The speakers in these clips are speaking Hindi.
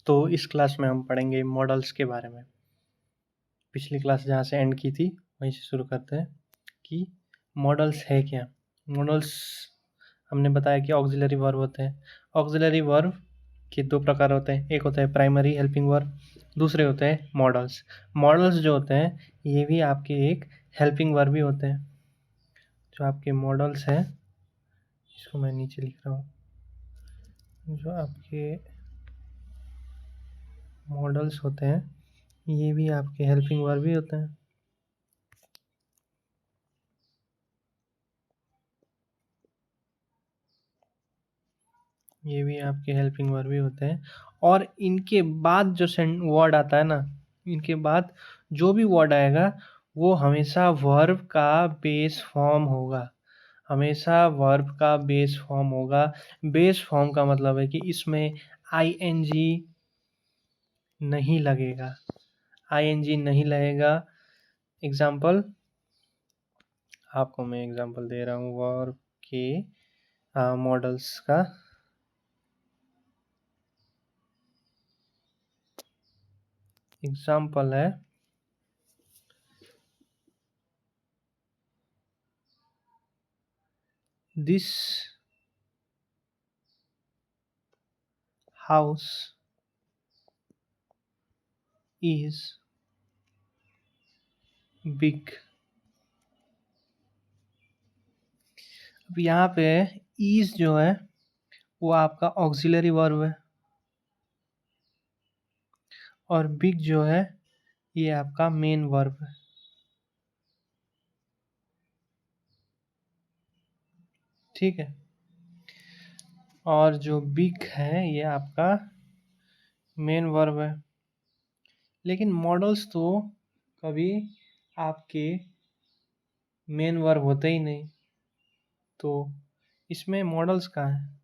तो इस क्लास में हम पढ़ेंगे मॉडल्स के बारे में। पिछली क्लास जहाँ से एंड की थी वहीं से शुरू करते हैं कि मॉडल्स है क्या। मॉडल्स हमने बताया कि ऑक्सिलरी वर्ब होते हैं। ऑक्सिलरी वर्ब के दो प्रकार होते हैं, एक होता है प्राइमरी हेल्पिंग वर्ब, दूसरे होते हैं मॉडल्स। मॉडल्स जो होते हैं ये भी आपके एक हेल्पिंग वर्ब ही होते हैं। जो आपके मॉडल्स हैं, इसको मैं नीचे लिख रहा हूँ, जो आपके मॉडल्स होते हैं ये भी आपके हेल्पिंग वर्ब ही होते हैं। ये भी आपके हेल्पिंग वर्ब ही होते हैं। और इनके बाद जो वर्ड आता है ना, इनके बाद जो भी वर्ड आएगा वो हमेशा वर्ब का बेस फॉर्म होगा। हमेशा वर्ब का बेस फॉर्म होगा। बेस फॉर्म का मतलब है कि इसमें आईएनजी नहीं लगेगा। आईएनजी नहीं लगेगा। एग्जाम्पल आपको मैं एग्जाम्पल दे रहा हूँ वर्ब के मॉडल्स का। एग्जाम्पल है दिस हाउस इज बिग। अब यहाँ पे इज जो है वो आपका ऑक्सिलरी वर्ब है और बिग जो है ये आपका मेन वर्ब है। ठीक है, और जो बिग है ये आपका मेन वर्ब है। लेकिन मॉडल्स तो कभी आपके मेन वर्ब होते ही नहीं, तो इसमें मॉडल्स कहाँ है?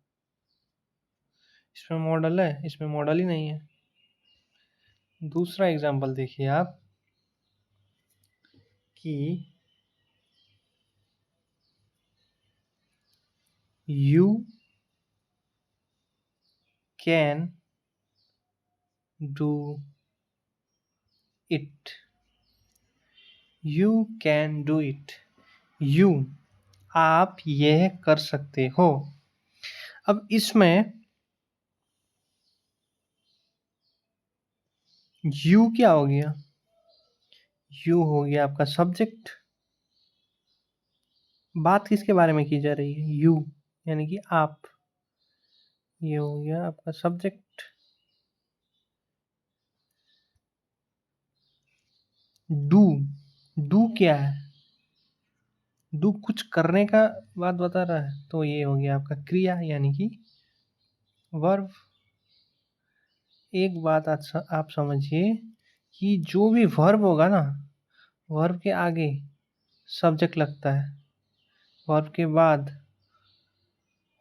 इसमें मॉडल है? इसमें मॉडल ही नहीं है। दूसरा एग्जांपल देखिए आप कि you can do it. You can do it. You, आप यह कर सकते हो। अब इसमें यू क्या हो गया? यू हो गया आपका सब्जेक्ट। बात किसके बारे में की जा रही है? यू यानी कि आप। ये हो गया आपका सब्जेक्ट। डू, डू क्या है? डू कुछ करने का बात बता रहा है, तो ये हो गया आपका क्रिया यानी कि वर्ब। एक बात आप समझिए कि जो भी वर्ब होगा ना, वर्ब के आगे सब्जेक्ट लगता है, वर्ब के बाद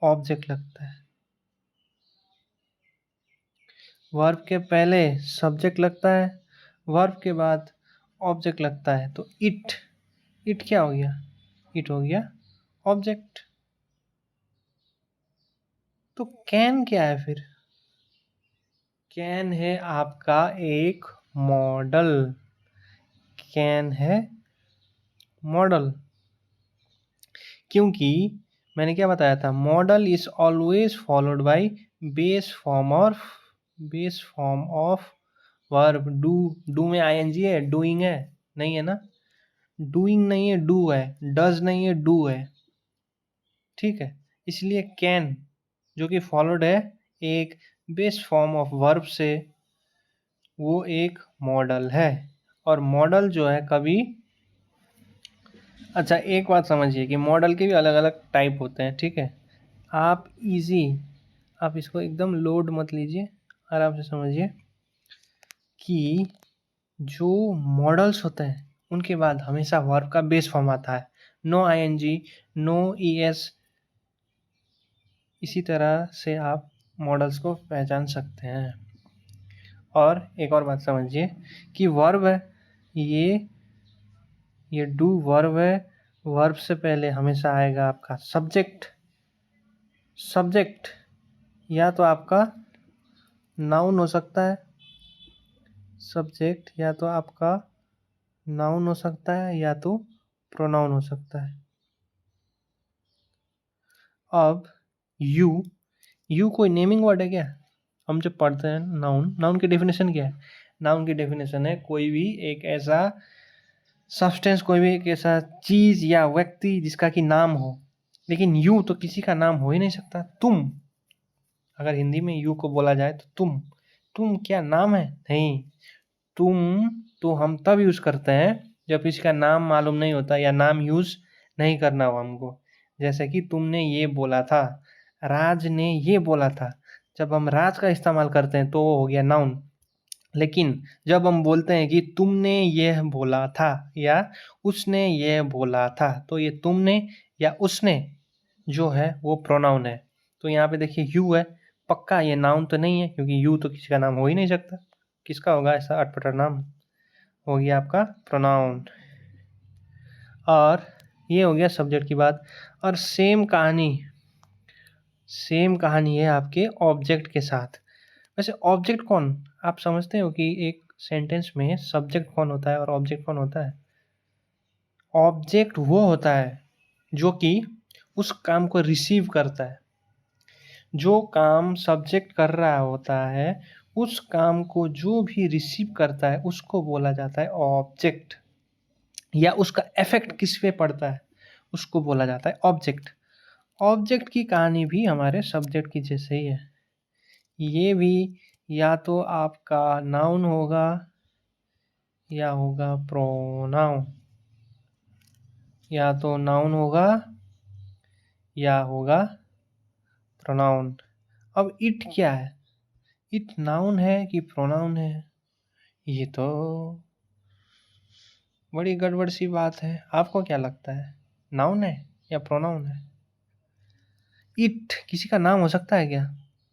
ऑब्जेक्ट लगता है, वर्ब के पहले सब्जेक्ट लगता है, वर्ब के बाद ऑब्जेक्ट लगता है। तो इट, इट क्या हो गया? इट हो गया ऑब्जेक्ट। तो कैन क्या है फिर? कैन है आपका एक मॉडल। कैन है मॉडल, क्योंकि मैंने क्या बताया था, model is always followed by base form of verb. Do, do में आईएनजी है? डूइंग है? नहीं है ना, डूइंग नहीं है, डू है। डज नहीं है, डू है। ठीक है, इसलिए कैन जो कि फॉलोड है एक बेस फॉर्म ऑफ वर्ब से, वो एक मॉडल है। और मॉडल जो है कभी, अच्छा एक बात समझिए कि मॉडल के भी अलग अलग टाइप होते हैं। ठीक है, आप आप इसको एकदम लोड मत लीजिए, आराम से समझिए कि जो मॉडल्स होते हैं उनके बाद हमेशा वर्ब का बेस फॉर्म आता है। No ING, no ES. इसी तरह से आप मॉडल्स को पहचान सकते हैं। और एक और बात समझिए कि वर्ब है ये डू वर्ब है। वर्ब से पहले हमेशा आएगा आपका सब्जेक्ट। सब्जेक्ट या तो आपका नाउन हो सकता है, सब्जेक्ट या तो आपका नाउन हो सकता है या तो प्रोनाउन हो सकता है। अब यू कोई नेमिंग वर्ड है क्या? हम जब पढ़ते हैं नाउन की डेफिनेशन क्या है? नाउन की डेफिनेशन है कोई भी एक ऐसा सब्सटेंस, कोई भी एक ऐसा चीज या व्यक्ति जिसका कि नाम हो। लेकिन यू तो किसी का नाम हो ही नहीं सकता। तुम, अगर हिंदी में यू को बोला जाए तो तुम क्या नाम है? नहीं। तुम तो हम तब यूज करते हैं जब किसी का नाम मालूम नहीं होता या नाम यूज नहीं करना हो हमको। जैसे कि तुमने ये बोला था, राज ने ये बोला था। जब हम राज का इस्तेमाल करते हैं तो वो हो गया नाउन। लेकिन जब हम बोलते हैं कि तुमने यह बोला था या उसने यह बोला था, तो ये तुमने या उसने जो है वो प्रोनाउन है। तो यहाँ पे देखिए यू है, पक्का ये नाउन तो नहीं है क्योंकि यू तो किसी का नाम हो ही नहीं सकता। किसका होगा ऐसा अटपटा नाम? हो गया आपका प्रोनाउन। और ये हो गया सब्जेक्ट की बात। और सेम कहानी है आपके ऑब्जेक्ट के साथ। वैसे ऑब्जेक्ट कौन, आप समझते हो कि एक सेंटेंस में सब्जेक्ट कौन होता है और ऑब्जेक्ट कौन होता है? ऑब्जेक्ट वो होता है जो कि उस काम को रिसीव करता है। जो काम सब्जेक्ट कर रहा होता है, उस काम को जो भी रिसीव करता है उसको बोला जाता है ऑब्जेक्ट। या उसका इफेक्ट किस पे पड़ता है उसको बोला जाता है ऑब्जेक्ट। ऑब्जेक्ट की कहानी भी हमारे सब्जेक्ट की जैसे ही है। ये भी या तो आपका नाउन होगा या होगा प्रोनाउन, या तो नाउन होगा या होगा प्रोनाउन। अब इट क्या है? इट नाउन है कि प्रोनाउन है? ये तो बड़ी गड़बड़ सी बात है। आपको क्या लगता है, नाउन है या प्रोनाउन है? इट किसी का नाम हो सकता है क्या?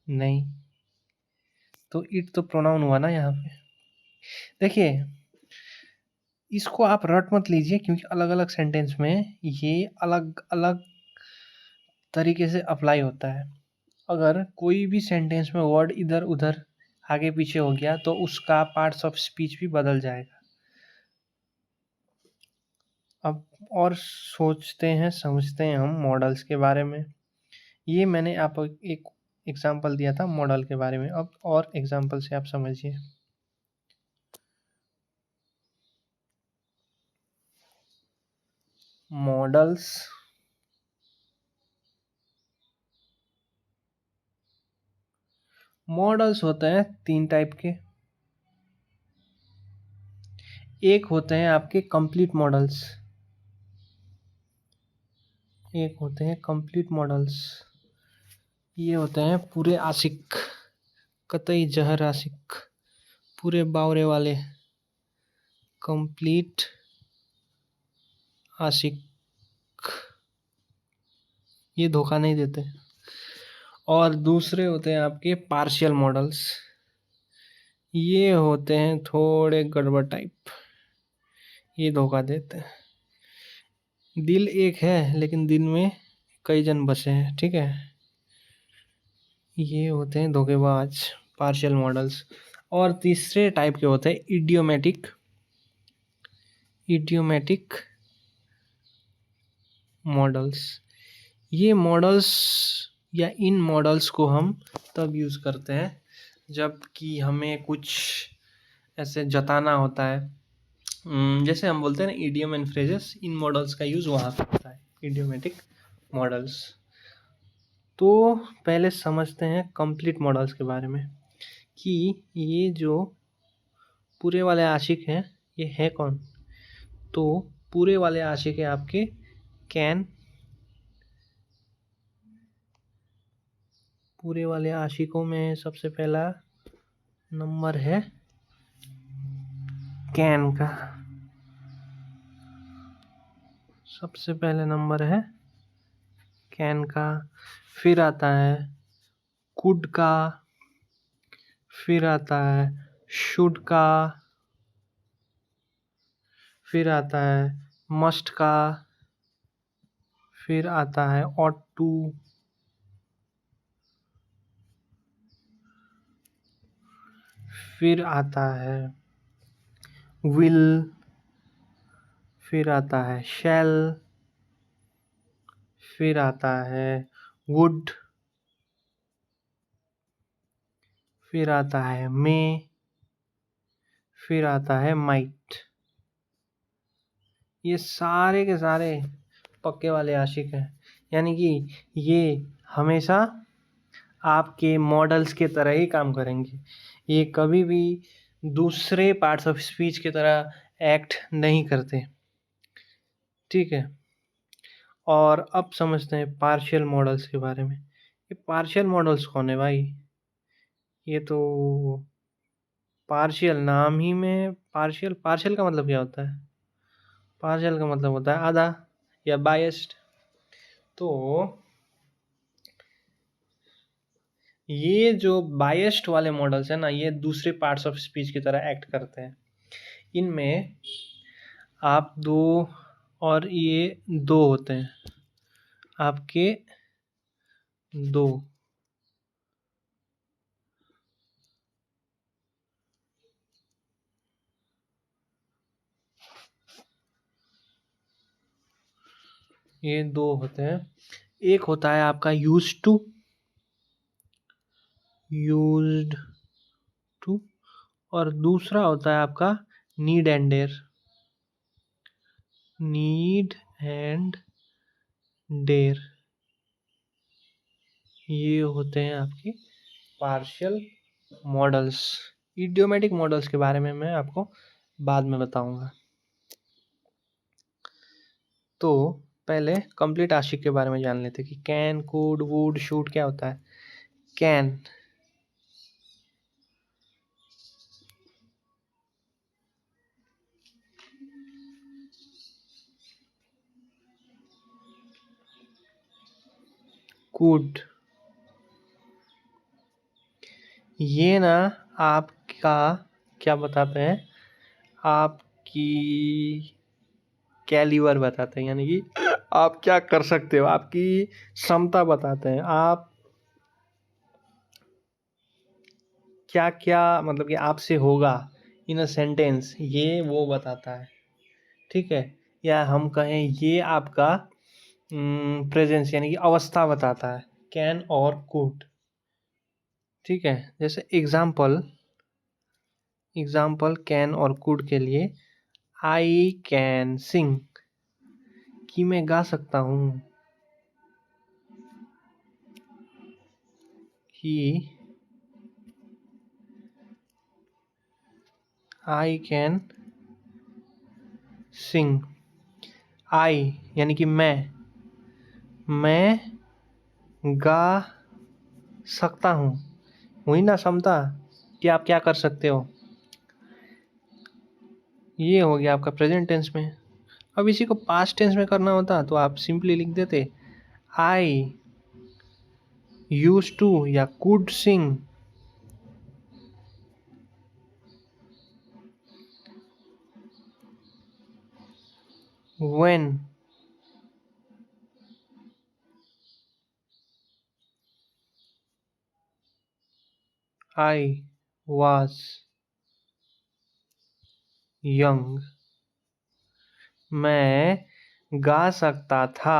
नहीं। तो इट तो प्रोनाउन हुआ ना यहाँ पे। देखिए, इसको आप रट मत लीजिए क्योंकि अलग अलग सेंटेंस में ये अलग अलग तरीके से अप्लाई होता है। अगर कोई भी सेंटेंस में वर्ड इधर उधर आगे पीछे हो गया तो उसका पार्ट्स ऑफ स्पीच भी बदल जाएगा। अब और सोचते हैं समझते हैं हम मॉडल्स के बारे में। ये मैंने आप एक एग्जांपल दिया था मॉडल के बारे में। अब और एग्जांपल से आप समझिए। मॉडल्स मॉडल्स होते हैं तीन टाइप के। एक होते हैं आपके कंप्लीट मॉडल्स, एक होते हैं कंप्लीट मॉडल्स। ये होते हैं पूरे आशिक, कतई जहर आशिक, पूरे बावरे वाले, कंप्लीट आशिक। ये धोखा नहीं देते। और दूसरे होते हैं आपके पार्शियल मॉडल्स। ये होते हैं थोड़े गड़बड़ टाइप, ये धोखा देते हैं। दिल एक है लेकिन दिल में कई जन बसे हैं, ठीक है। ये होते हैं धोखेबाज, पार्शियल मॉडल्स। और तीसरे टाइप के होते हैं इडियोमेटिक। Idiomatic models. ये मॉडल्स या इन मॉडल्स को हम तब यूज़ करते हैं जब कि हमें कुछ ऐसे जताना होता है। जैसे हम बोलते हैं ना idiom and phrases, in models का यूज़ वहाँ पे होता है, इडियोमेटिक मॉडल्स। तो पहले समझते हैं कंप्लीट मॉडल्स के बारे में कि ये जो पूरे वाले आशिक हैं ये है कौन। तो पूरे वाले आशिक है आपके कैन। पूरे वाले आशिकों में सबसे पहला नंबर है कैन का। सबसे पहले नंबर है कैन का। फिर आता है कुड का, फिर आता है शुड का, फिर आता है मस्ट का, फिर आता है ought to, फिर आता है विल, फिर आता है शैल, फिर आता है वुड, फिर आता है मे, फिर आता है माइट। ये सारे के सारे पक्के वाले आशिक हैं, यानी कि ये हमेशा आपके मॉडल्स के तरह ही काम करेंगे। ये कभी भी दूसरे पार्ट्स ऑफ स्पीच की तरह एक्ट नहीं करते। ठीक है, और अब समझते हैं पार्शियल मॉडल्स के बारे में। ये पार्शियल मॉडल्स कौन है भाई? ये तो पार्शियल, नाम ही में पार्शियल। पार्शियल का मतलब क्या होता है? पार्शियल का मतलब होता है आधा या बायस्ड। तो ये जो बायस्ड वाले मॉडल्स है ना, ये दूसरे पार्ट्स ऑफ स्पीच की तरह एक्ट करते हैं। इनमें आप दो और ये दो होते हैं, आपके दो। ये दो होते हैं। एक होता है आपका यूज्ड टू, यूज्ड टू, और दूसरा होता है आपका need and dare, need and dare. ये होते हैं आपके पार्शियल मॉडल्स। इडियोमेटिक मॉडल्स के बारे में मैं आपको बाद में बताऊंगा। तो पहले कंप्लीट आशिक के बारे में जान लेते कि कैन, कुड, वुड, शूट क्या होता है। कैन, कुड, ये ना आपका क्या बताते हैं, आपकी कैलिबर बताते हैं, यानी कि आप क्या कर सकते हो, आपकी क्षमता बताते हैं, आप क्या क्या मतलब कि आपसे होगा इन अ सेंटेंस, ये वो बताता है। ठीक है, या हम कहें ये आपका प्रेजेंस यानी कि अवस्था बताता है, कैन और कुड। ठीक है, जैसे एग्जाम्पल, एग्जाम्पल कैन और कुड के लिए, आई कैन सिंग, कि मैं गा सकता हूँ, कि आई कैन सिंग। आई यानी कि मैं गा सकता हूँ, हुई ना क्षमता कि आप क्या कर सकते हो। ये हो गया आपका प्रेजेंट टेंस में। अब इसी को पास्ट टेंस में करना होता तो आप सिंपली लिख देते आई यूज टू या could sing when I was young. मैं गा सकता था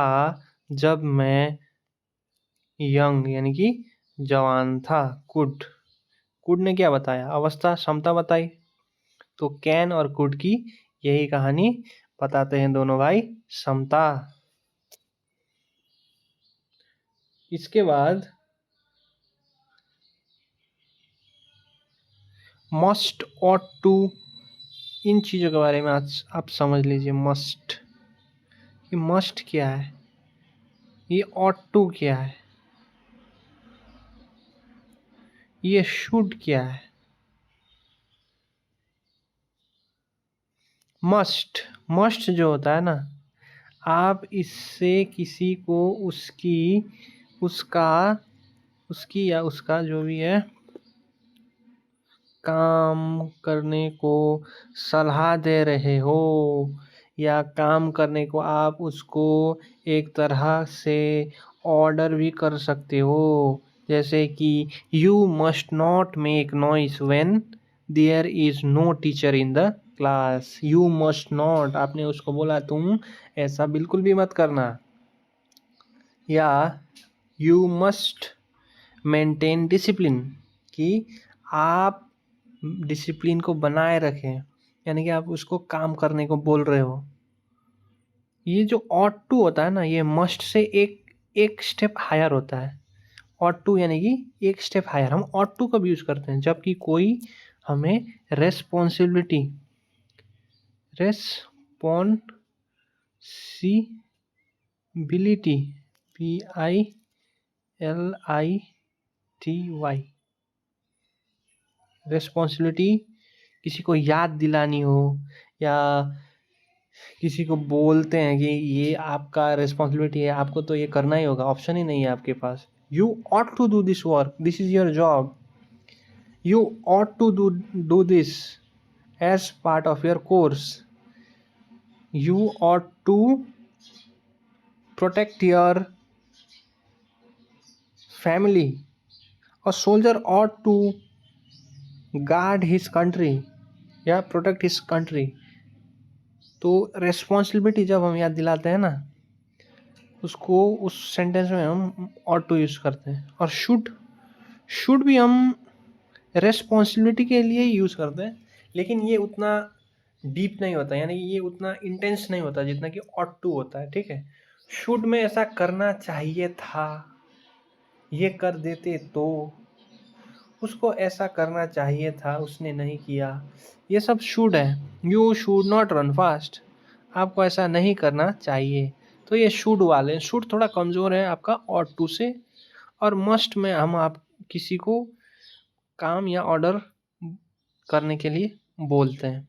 जब मैं यंग यानी कि जवान था। कुड, कुड ने क्या बताया, अवस्था क्षमता बताई। तो कैन और कुड की यही कहानी बताते हैं दोनों भाई, क्षमता। इसके बाद मस्ट, ऑट टू, इन चीज़ों के बारे में आज आप समझ लीजिए। मस्ट, ये मस्ट क्या है, ये ऑट टू क्या है, ये शुड क्या है। मस्ट, मस्ट जो होता है ना, आप इससे किसी को उसकी, उसका, उसकी या उसका जो भी है काम करने को सलाह दे रहे हो, या काम करने को आप उसको एक तरह से ऑर्डर भी कर सकते हो। जैसे कि you must not make noise when there is no teacher in the class. You must not, आपने उसको बोला तुम ऐसा बिल्कुल भी मत करना। या यू मस्ट मेंटेन डिसिप्लिन, कि आप डिसिप्लिन को बनाए रखें, यानी कि आप उसको काम करने को बोल रहे हो। ये जो ऑट टू होता है ना, ये मस्ट से एक स्टेप हायर होता है। ऑट टू यानी कि एक स्टेप हायर। हम ऑट टू कब यूज करते हैं? जबकि कोई हमें रेस्पॉन्सिबिलिटी PILITY रेस्पॉन्सिबिलिटी किसी को याद दिलानी हो, या किसी को बोलते हैं कि ये आपका रेस्पॉन्सिबिलिटी है, आपको तो ये करना ही होगा, ऑप्शन ही नहीं है आपके पास। You ought to do this work, this is your job, you ought to do this as part of your course, you ought to protect your family, a soldier ought to guard his country या प्रोटेक्ट हिज कंट्री। तो रेस्पॉन्सिबिलिटी जब हम याद दिलाते हैं ना, उसको उस सेंटेंस में हम ought to यूज़ करते हैं। और शुड भी हम रेस्पॉन्सिबिलिटी के लिए ही यूज़ करते हैं, लेकिन ये उतना डीप नहीं होता, यानी ये उतना इंटेंस नहीं होता जितना कि ought to होता है। ठीक है, शुड में ऐसा करना चाहिए था, ये कर देते तो, उसको ऐसा करना चाहिए था, उसने नहीं किया, ये सब शुड है। You should not run fast, आपको ऐसा नहीं करना चाहिए। तो ये शुड वाले, शुड थोड़ा कमज़ोर है आपका ऑट टू से। और मस्ट में हम आप किसी को काम या ऑर्डर करने के लिए बोलते हैं।